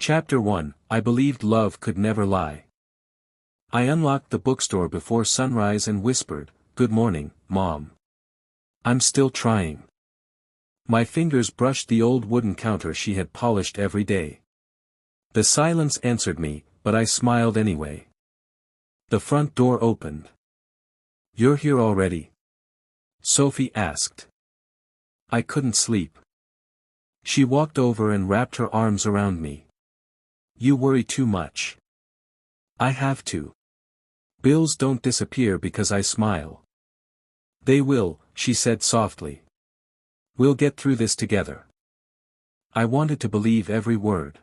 Chapter 1, I believed love could never lie. I unlocked the bookstore before sunrise and whispered, "Good morning, Mom. I'm still trying." My fingers brushed the old wooden counter she had polished every day. The silence answered me, but I smiled anyway. The front door opened. "You're here already?" Sophie asked. I couldn't sleep. She walked over and wrapped her arms around me. "You worry too much." "I have to. Bills don't disappear because I smile." "They will," she said softly. "We'll get through this together." I wanted to believe every word.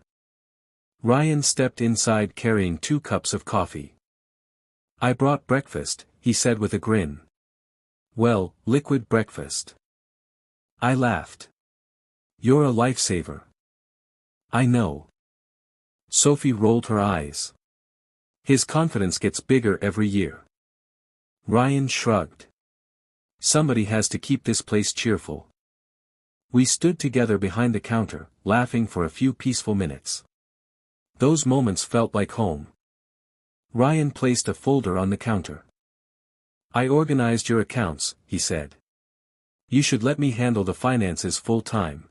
Ryan stepped inside carrying 2 cups of coffee. "I brought breakfast," he said with a grin. "Well, liquid breakfast." I laughed. "You're a lifesaver." "I know." Sophie rolled her eyes. "His confidence gets bigger every year." Ryan shrugged. "Somebody has to keep this place cheerful." We stood together behind the counter, laughing for a few peaceful minutes. Those moments felt like home. Ryan placed a folder on the counter. "I organized your accounts," he said. "You should let me handle the finances full time."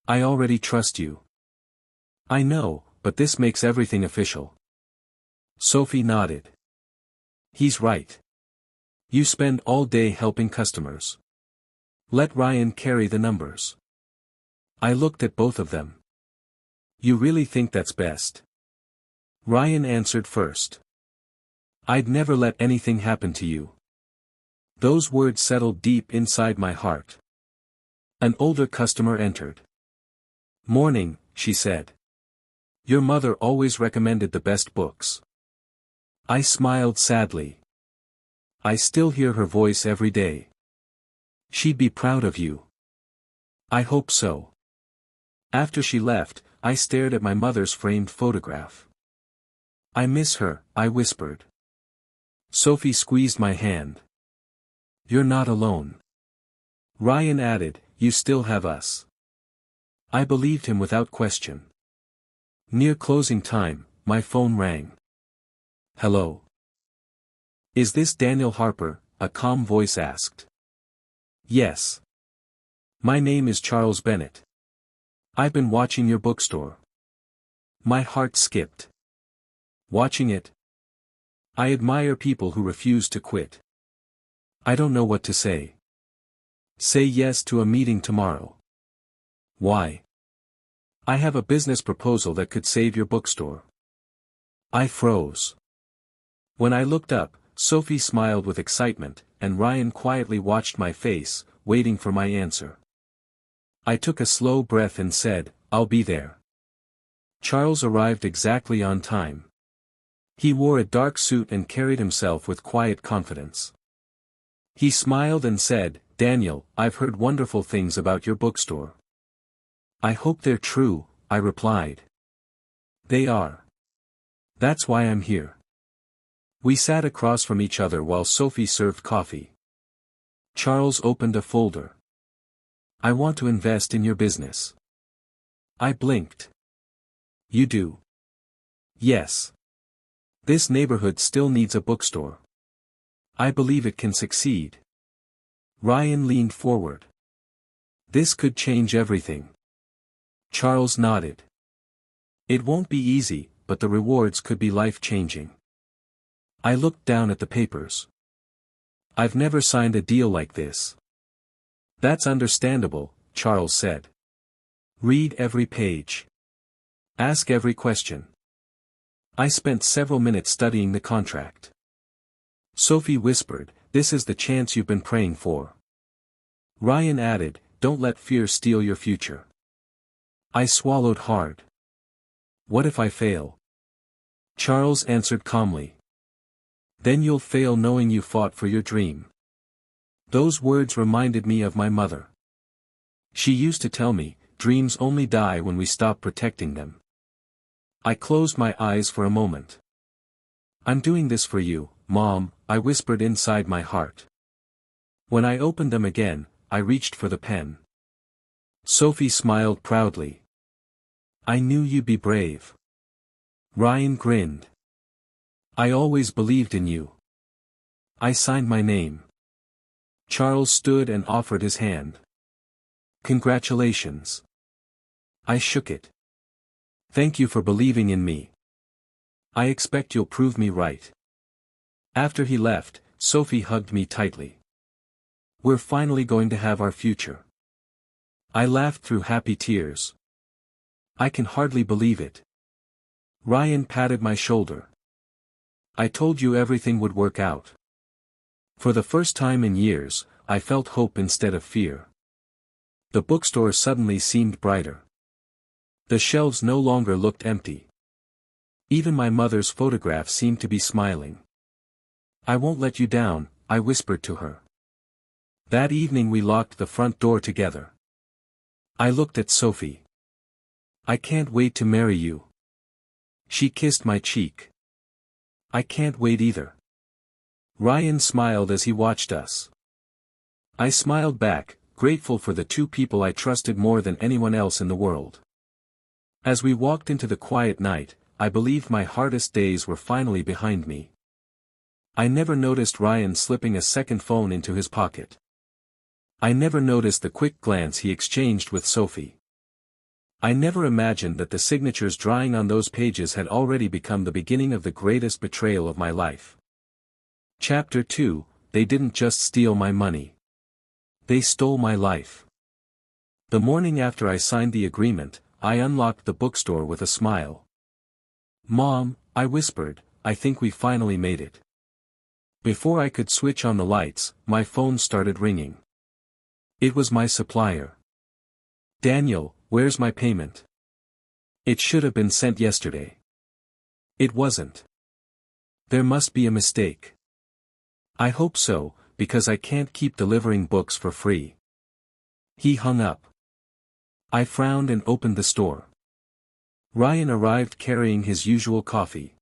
"I already trust you." "I know, but this makes everything official." Sophie nodded. "He's right. You spend all day helping customers. Let Ryan carry the numbers." I looked at both of them. "You really think that's best?" Ryan answered first. "I'd never let anything happen to you." Those words settled deep inside my heart. An older customer entered. "Morning," she said. "Your mother always recommended the best books." I smiled sadly. "I still hear her voice every day." "She'd be proud of you." "I hope so." After she left, I stared at my mother's framed photograph. "I miss her," I whispered. Sophie squeezed my hand. "You're not alone." Ryan added, "You still have us." I believed him without question. Near closing time, my phone rang. "Hello. Is this Daniel Harper?" a calm voice asked. "Yes. My name is Charles Bennett. I've been watching your bookstore." My heart skipped. "Watching it?" "I admire people who refuse to quit." "I don't know what to say." "Say yes to a meeting tomorrow." "Why?" "I have a business proposal that could save your bookstore." I froze. When I looked up, Sophie smiled with excitement, and Ryan quietly watched my face, waiting for my answer. I took a slow breath and said, "I'll be there." Charles arrived exactly on time. He wore a dark suit and carried himself with quiet confidence. He smiled and said, "Daniel, I've heard wonderful things about your bookstore." "I hope they're true," I replied. "They are. That's why I'm here." We sat across from each other while Sophie served coffee. Charles opened a folder. "I want to invest in your business." I blinked. "You do?" "Yes. This neighborhood still needs a bookstore. I believe it can succeed." Ryan leaned forward. "This could change everything." Charles nodded. "It won't be easy, but the rewards could be life-changing." I looked down at the papers. "I've never signed a deal like this." "That's understandable," Charles said. "Read every page. Ask every question." I spent several minutes studying the contract. Sophie whispered, "This is the chance you've been praying for." Ryan added, "Don't let fear steal your future." I swallowed hard. "What if I fail?" Charles answered calmly. "Then you'll fail knowing you fought for your dream." Those words reminded me of my mother. She used to tell me, dreams only die when we stop protecting them. I closed my eyes for a moment. "I'm doing this for you, Mom," I whispered inside my heart. When I opened them again, I reached for the pen. Sophie smiled proudly. I knew you'd be brave. Ryan grinned. I always believed in you. I signed my name. Charles stood and offered his hand. Congratulations. I shook it. Thank you for believing in me. I expect you'll prove me right. After he left, Sophie hugged me tightly. We're finally going to have our future. I laughed through happy tears. I can hardly believe it. Ryan patted my shoulder. I told you everything would work out. For the first time in years, I felt hope instead of fear. The bookstore suddenly seemed brighter. The shelves no longer looked empty. Even my mother's photograph seemed to be smiling. I won't let you down, I whispered to her. That evening we locked the front door together. I looked at Sophie. I can't wait to marry you. She kissed my cheek. I can't wait either. Ryan smiled as he watched us. I smiled back, grateful for the two people I trusted more than anyone else in the world. As we walked into the quiet night, I believed my hardest days were finally behind me. I never noticed Ryan slipping a second phone into his pocket. I never noticed the quick glance he exchanged with Sophie. I never imagined that the signatures drying on those pages had already become the beginning of the greatest betrayal of my life. Chapter 2, They didn't just steal my money. They stole my life. The morning after I signed the agreement, I unlocked the bookstore with a smile. Mom, I whispered, I think we finally made it. Before I could switch on the lights, my phone started ringing. It was my supplier. Daniel, where's my payment? It should have been sent yesterday. It wasn't. There must be a mistake. I hope so, because I can't keep delivering books for free. He hung up. I frowned and opened the store. Ryan arrived carrying his usual coffee.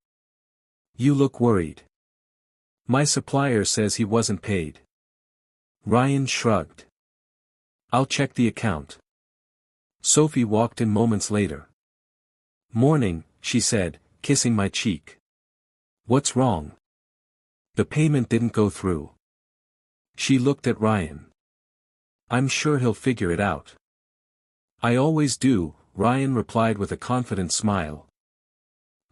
You look worried. My supplier says he wasn't paid. Ryan shrugged. I'll check the account. Sophie walked in moments later. Morning, she said, kissing my cheek. What's wrong? The payment didn't go through. She looked at Ryan. I'm sure he'll figure it out. I always do, Ryan replied with a confident smile.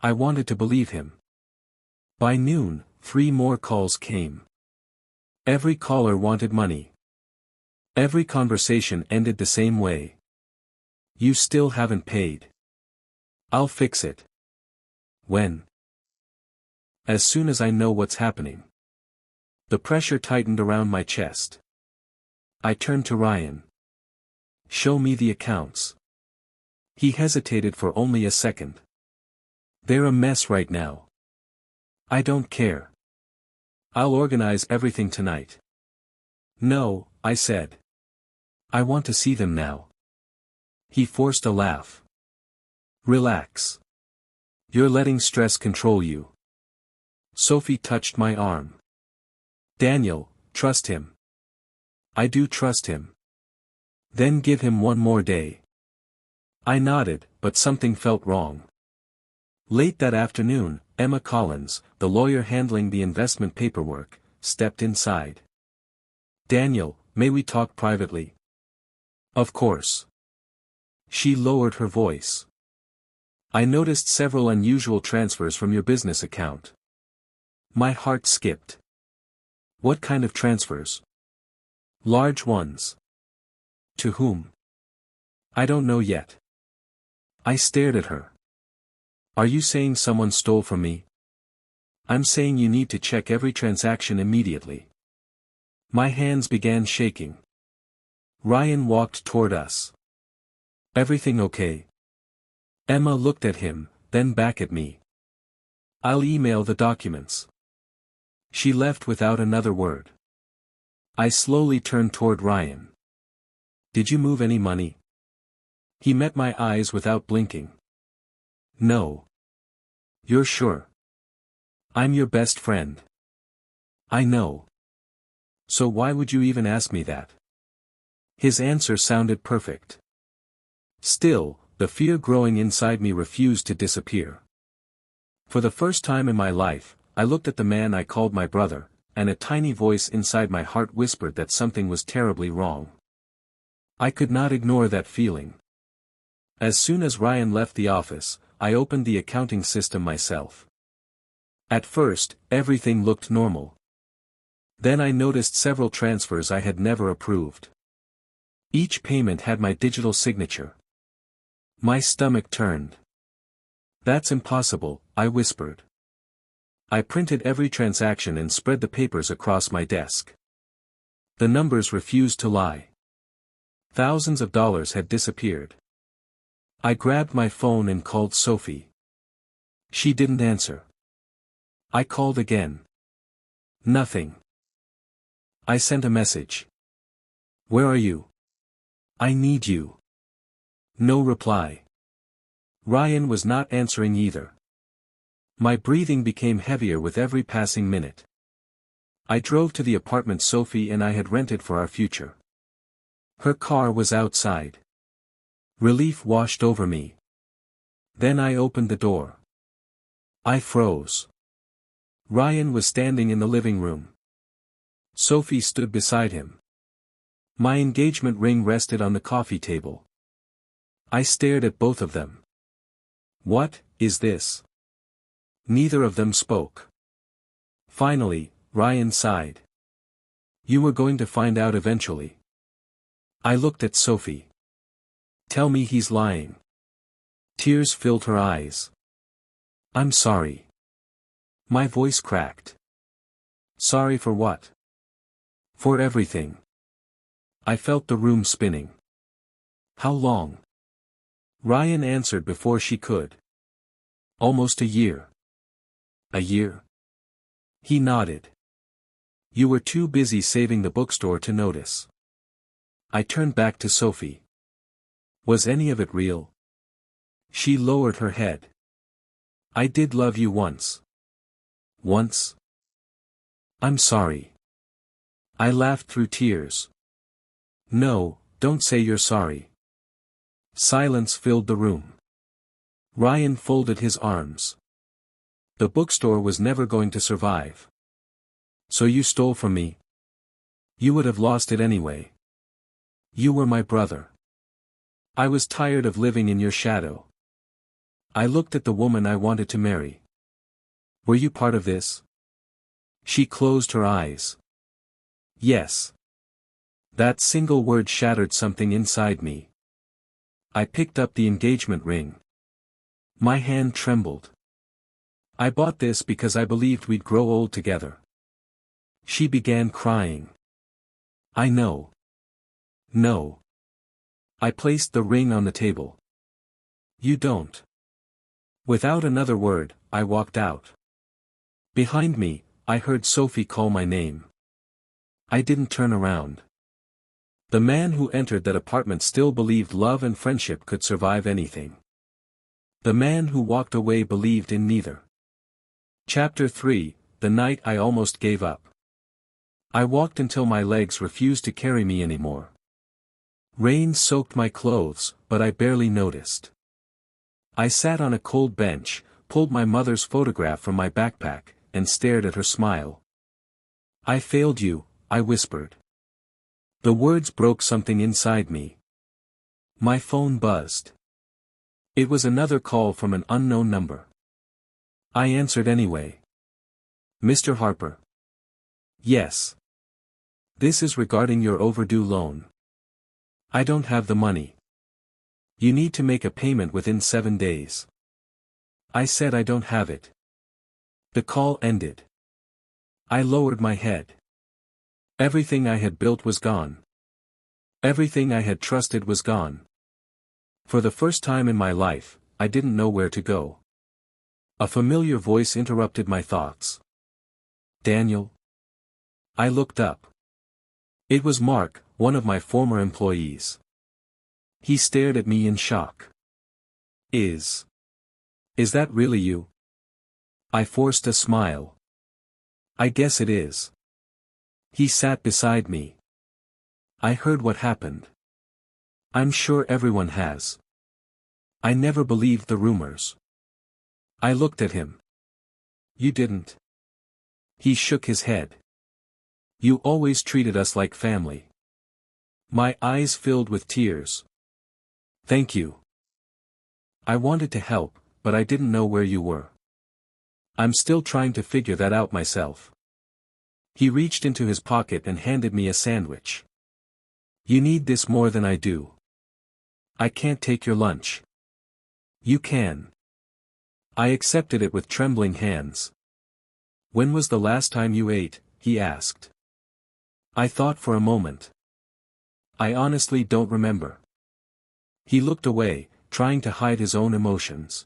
I wanted to believe him. By noon, 3 more calls came. Every caller wanted money. Every conversation ended the same way. You still haven't paid. I'll fix it. When? As soon as I know what's happening. The pressure tightened around my chest. I turned to Ryan. Show me the accounts. He hesitated for only a second. They're a mess right now. I don't care. I'll organize everything tonight. No, I said. I want to see them now. He forced a laugh. Relax. You're letting stress control you. Sophie touched my arm. Daniel, trust him. I do trust him. Then give him one more day. I nodded, but something felt wrong. Late that afternoon, Emma Collins, the lawyer handling the investment paperwork, stepped inside. Daniel, may we talk privately? Of course. She lowered her voice. I noticed several unusual transfers from your business account. My heart skipped. What kind of transfers? Large ones. To whom? I don't know yet. I stared at her. Are you saying someone stole from me? I'm saying you need to check every transaction immediately. My hands began shaking. Ryan walked toward us. Everything okay? Emma looked at him, then back at me. I'll email the documents. She left without another word. I slowly turned toward Ryan. Did you move any money? He met my eyes without blinking. No. You're sure? I'm your best friend. I know. So why would you even ask me that? His answer sounded perfect. Still, The fear growing inside me refused to disappear. For the first time in my life, I looked at the man I called my brother, and a tiny voice inside my heart whispered that something was terribly wrong. I could not ignore that feeling. As soon as Ryan left the office, I opened the accounting system myself. At first, everything looked normal. Then I noticed several transfers I had never approved. Each payment had my digital signature. My stomach turned. "That's impossible," I whispered. I printed every transaction and spread the papers across my desk. The numbers refused to lie. Thousands of dollars had disappeared. I grabbed my phone and called Sophie. She didn't answer. I called again. Nothing. I sent a message. "Where are you? I need you." No reply. Ryan was not answering either. My breathing became heavier with every passing minute. I drove to the apartment Sophie and I had rented for our future. Her car was outside. Relief washed over me. Then I opened the door. I froze. Ryan was standing in the living room. Sophie stood beside him. My engagement ring rested on the coffee table. I stared at both of them. "What is this?" Neither of them spoke. Finally, Ryan sighed. "You were going to find out eventually." I looked at Sophie. "Tell me he's lying." Tears filled her eyes. "I'm sorry." My voice cracked. "Sorry for what?" "For everything." I felt the room spinning. "How long?" Ryan answered before she could. "Almost a year." "A year?" He nodded. "You were too busy saving the bookstore to notice." I turned back to Sophie. "Was any of it real?" She lowered her head. "I did love you once." "Once?" "I'm sorry." I laughed through tears. "No, don't say you're sorry." Silence filled the room. Ryan folded his arms. "The bookstore was never going to survive." "So you stole from me?" "You would have lost it anyway. You were my brother. I was tired of living in your shadow." I looked at the woman I wanted to marry. "Were you part of this?" She closed her eyes. "Yes." That single word shattered something inside me. I picked up the engagement ring. My hand trembled. "I bought this because I believed we'd grow old together." She began crying. "I know." "No." I placed the ring on the table. "You don't." Without another word, I walked out. Behind me, I heard Sophie call my name. I didn't turn around. The man who entered that apartment still believed love and friendship could survive anything. The man who walked away believed in neither. Chapter 3, The Night I Almost Gave Up. I walked until my legs refused to carry me anymore. Rain soaked my clothes, but I barely noticed. I sat on a cold bench, pulled my mother's photograph from my backpack, and stared at her smile. "I failed you," I whispered. The words broke something inside me. My phone buzzed. It was another call from an unknown number. I answered anyway. "Mr. Harper?" "Yes." "This is regarding your overdue loan." "I don't have the money." "You need to make a payment within 7 days." I said I don't have it. The call ended. I lowered my head. Everything I had built was gone. Everything I had trusted was gone. For the first time in my life, I didn't know where to go. A familiar voice interrupted my thoughts. "Daniel?" I looked up. It was Mark, one of my former employees. He stared at me in shock. Is that really you?" I forced a smile. "I guess it is." He sat beside me. "I heard what happened. I'm sure everyone has." I never believed the rumors. I looked at him. You didn't. He shook his head. You always treated us like family. My eyes filled with tears. Thank you. I wanted to help, but I didn't know where you were. I'm still trying to figure that out myself. He reached into his pocket and handed me a sandwich. You need this more than I do. I can't take your lunch. You can. I accepted it with trembling hands. When was the last time you ate? He asked. I thought for a moment. I honestly don't remember. He looked away, trying to hide his own emotions.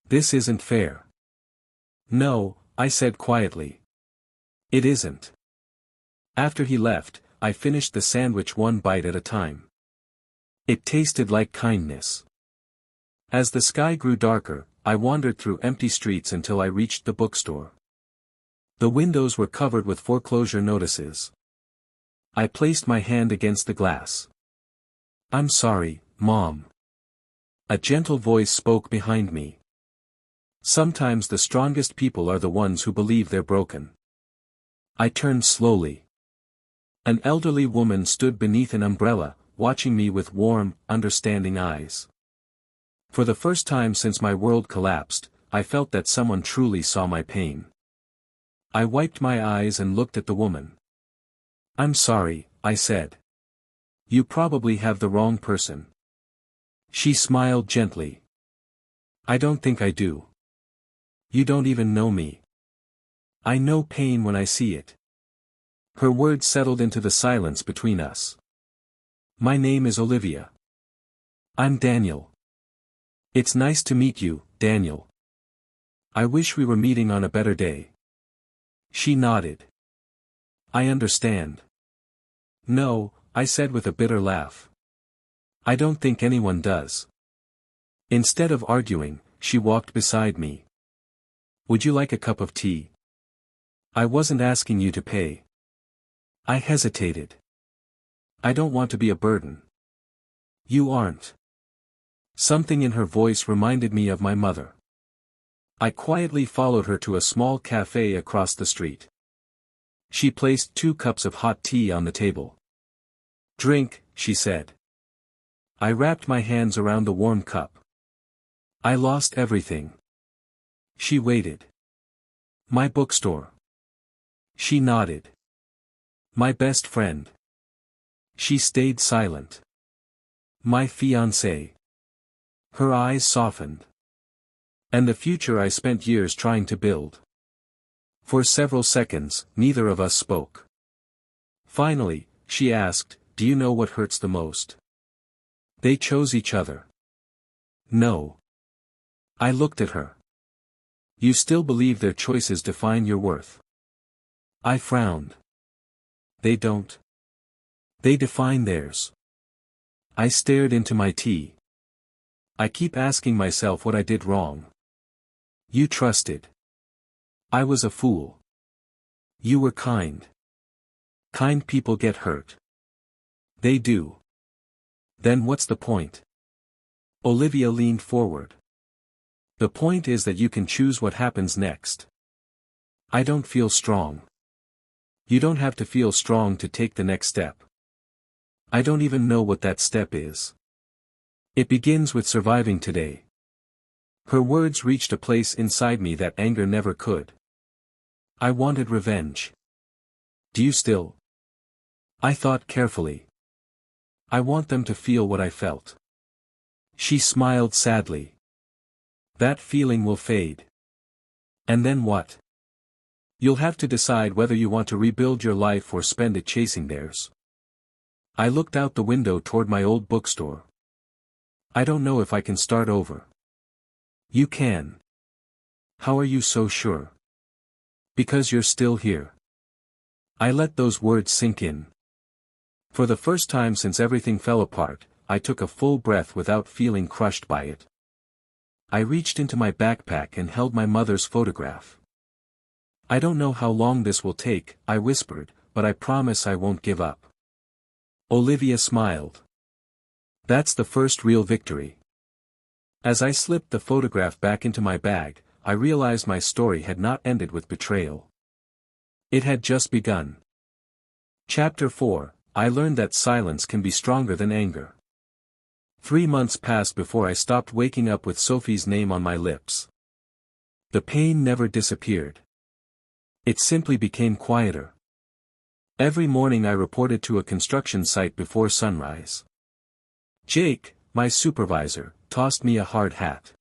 This isn't fair. No, I said quietly. It isn't. After he left, I finished the sandwich one bite at a time. It tasted like kindness. As the sky grew darker, I wandered through empty streets until I reached the bookstore. The windows were covered with foreclosure notices. I placed my hand against the glass. I'm sorry, Mom. A gentle voice spoke behind me. Sometimes the strongest people are the ones who believe they're broken. I turned slowly. An elderly woman stood beneath an umbrella, watching me with warm, understanding eyes. For the first time since my world collapsed, I felt that someone truly saw my pain. I wiped my eyes and looked at the woman. I'm sorry, I said. You probably have the wrong person. She smiled gently. I don't think I do. You don't even know me. I know pain when I see it. Her words settled into the silence between us. My name is Olivia. I'm Daniel. It's nice to meet you, Daniel. I wish we were meeting on a better day. She nodded. I understand. No, I said with a bitter laugh. I don't think anyone does. Instead of arguing, she walked beside me. Would you like a cup of tea? I wasn't asking you to pay. I hesitated. I don't want to be a burden. You aren't. Something in her voice reminded me of my mother. I quietly followed her to a small cafe across the street. She placed 2 cups of hot tea on the table. Drink, she said. I wrapped my hands around the warm cup. I lost everything. She waited. My bookstore. She nodded. My best friend. She stayed silent. My fiancée. Her eyes softened. And the future I spent years trying to build. For several seconds, neither of us spoke. Finally, she asked, do you know what hurts the most? They chose each other. No. I looked at her. You still believe their choices define your worth? I frowned. They don't. They define theirs. I stared into my tea. I keep asking myself what I did wrong. You trusted. I was a fool. You were kind. Kind people get hurt. They do. Then what's the point? Olivia leaned forward. The point is that you can choose what happens next. I don't feel strong. You don't have to feel strong to take the next step. I don't even know what that step is. It begins with surviving today. Her words reached a place inside me that anger never could. I wanted revenge. Do you still? I thought carefully. I want them to feel what I felt. She smiled sadly. That feeling will fade. And then what? You'll have to decide whether you want to rebuild your life or spend it chasing theirs. I looked out the window toward my old bookstore. I don't know if I can start over. You can. How are you so sure? Because you're still here. I let those words sink in. For the first time since everything fell apart, I took a full breath without feeling crushed by it. I reached into my backpack and held my mother's photograph. I don't know how long this will take, I whispered, but I promise I won't give up. Olivia smiled. That's the first real victory. As I slipped the photograph back into my bag, I realized my story had not ended with betrayal. It had just begun. Chapter 4, I learned that silence can be stronger than anger. 3 months passed before I stopped waking up with Sophie's name on my lips. The pain never disappeared. It simply became quieter. Every morning I reported to a construction site before sunrise. Jake, my supervisor, tossed me a hard hat.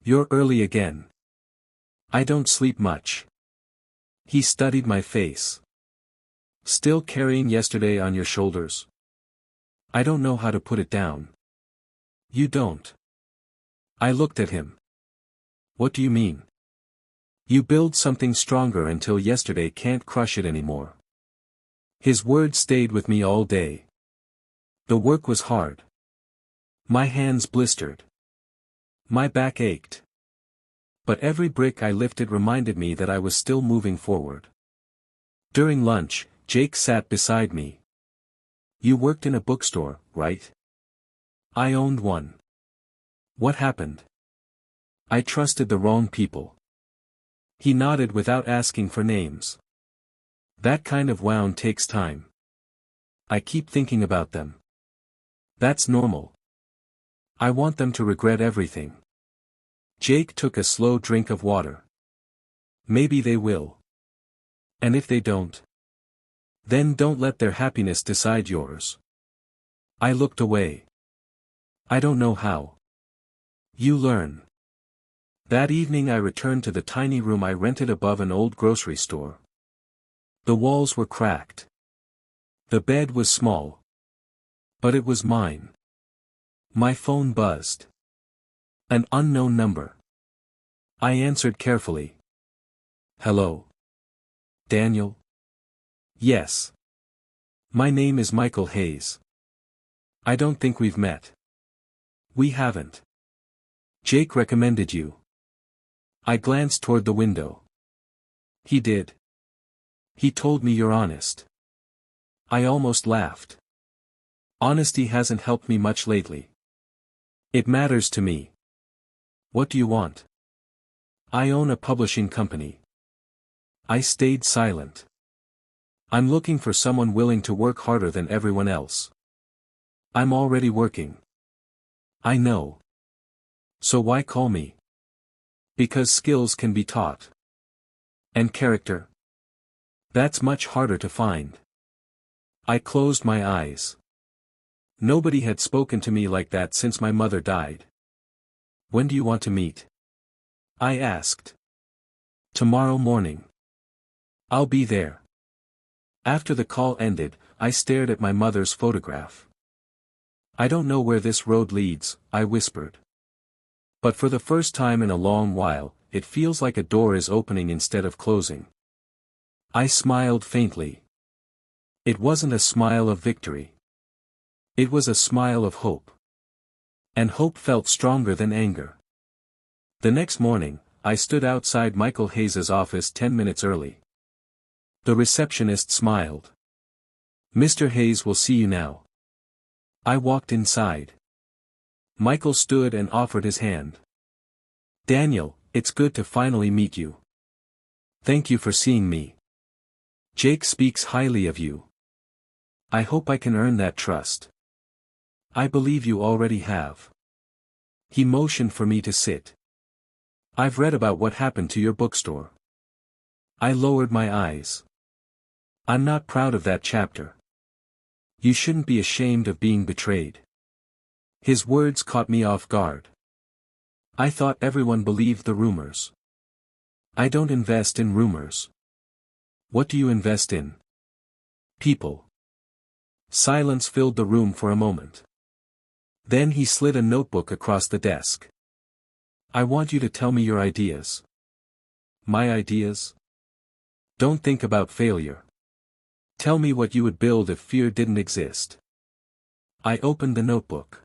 "You're early again. I don't sleep much." He studied my face. "Still carrying yesterday on your shoulders?" "I don't know how to put it down." "You don't?" I looked at him. "What do you mean?" "You build something stronger until yesterday can't crush it anymore." His words stayed with me all day. The work was hard. My hands blistered. My back ached. But every brick I lifted reminded me that I was still moving forward. During lunch, Jake sat beside me. "You worked in a bookstore, right?" "I owned one." "What happened?" "I trusted the wrong people." He nodded without asking for names. "That kind of wound takes time. I keep thinking about them." "That's normal. I want them to regret everything." Jake took a slow drink of water. "Maybe they will. And if they don't? Then don't let their happiness decide yours." I looked away. "I don't know how." "You learn." That evening I returned to the tiny room I rented above an old grocery store. The walls were cracked. The bed was small. But it was mine. My phone buzzed. An unknown number. I answered carefully. "Hello? Daniel?" "Yes. My name is Michael Hayes." "I don't think we've met." "We haven't." "Jake recommended you." I glanced toward the window. "He did. He told me you're honest." I almost laughed. Honesty hasn't helped me much lately. It matters to me. "What do you want?" "I own a publishing company." I stayed silent. "I'm looking for someone willing to work harder than everyone else." "I'm already working." "I know. So why call me?" "Because skills can be taught." "And character?" "That's much harder to find." I closed my eyes. Nobody had spoken to me like that since my mother died. "When do you want to meet?" I asked. "Tomorrow morning." "I'll be there." After the call ended, I stared at my mother's photograph. "I don't know where this road leads," I whispered. But for the first time in a long while, it feels like a door is opening instead of closing. I smiled faintly. It wasn't a smile of victory. It was a smile of hope. And hope felt stronger than anger. The next morning, I stood outside Michael Hayes' office 10 minutes early. The receptionist smiled. "Mr. Hayes will see you now." I walked inside. Michael stood and offered his hand. "Daniel, it's good to finally meet you. Thank you for seeing me. Jake speaks highly of you. I hope I can earn that trust." "I believe you already have." He motioned for me to sit. "I've read about what happened to your bookstore." I lowered my eyes. "I'm not proud of that chapter." "You shouldn't be ashamed of being betrayed." His words caught me off guard. I thought everyone believed the rumors. "I don't invest in rumors." "What do you invest in?" "People." Silence filled the room for a moment. Then he slid a notebook across the desk. "I want you to tell me your ideas." "My ideas?" "Don't think about failure. Tell me what you would build if fear didn't exist." I opened the notebook.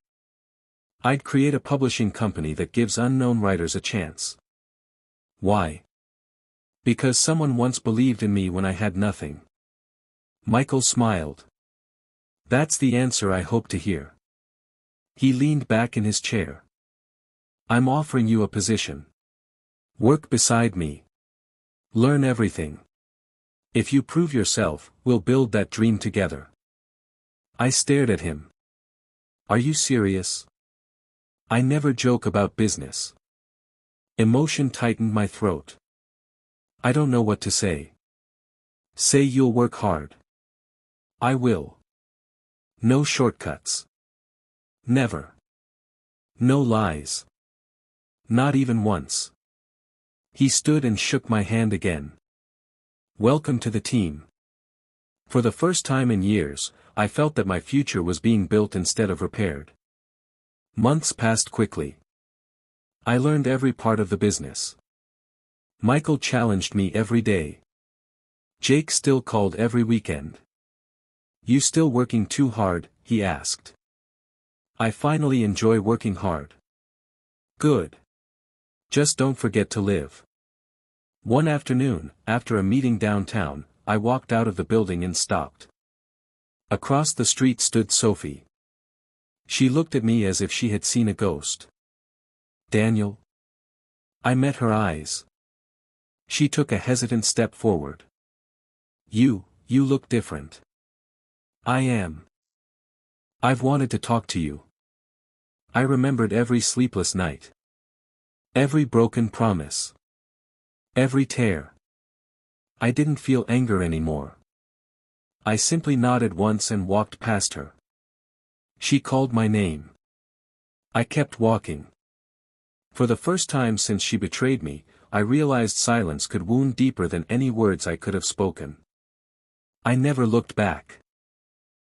"I'd create a publishing company that gives unknown writers a chance." "Why?" "Because someone once believed in me when I had nothing." Michael smiled. "That's the answer I hope to hear." He leaned back in his chair. I'm offering you a position. Work beside me. Learn everything. If you prove yourself, we'll build that dream together. I stared at him. Are you serious? I never joke about business. Emotion tightened my throat. I don't know what to say. Say you'll work hard. I will. No shortcuts. Never. No lies. Not even once. He stood and shook my hand again. Welcome to the team. For the first time in years, I felt that my future was being built instead of repaired. Months passed quickly. I learned every part of the business. Michael challenged me every day. Jake still called every weekend. You still working too hard? He asked. I finally enjoy working hard. Good. Just don't forget to live. One afternoon, after a meeting downtown, I walked out of the building and stopped. Across the street stood Sophie. She looked at me as if she had seen a ghost. Daniel? I met her eyes. She took a hesitant step forward. You look different. I am. I've wanted to talk to you. I remembered every sleepless night. Every broken promise. Every tear. I didn't feel anger anymore. I simply nodded once and walked past her. She called my name. I kept walking. For the first time since she betrayed me, I realized silence could wound deeper than any words I could have spoken. I never looked back.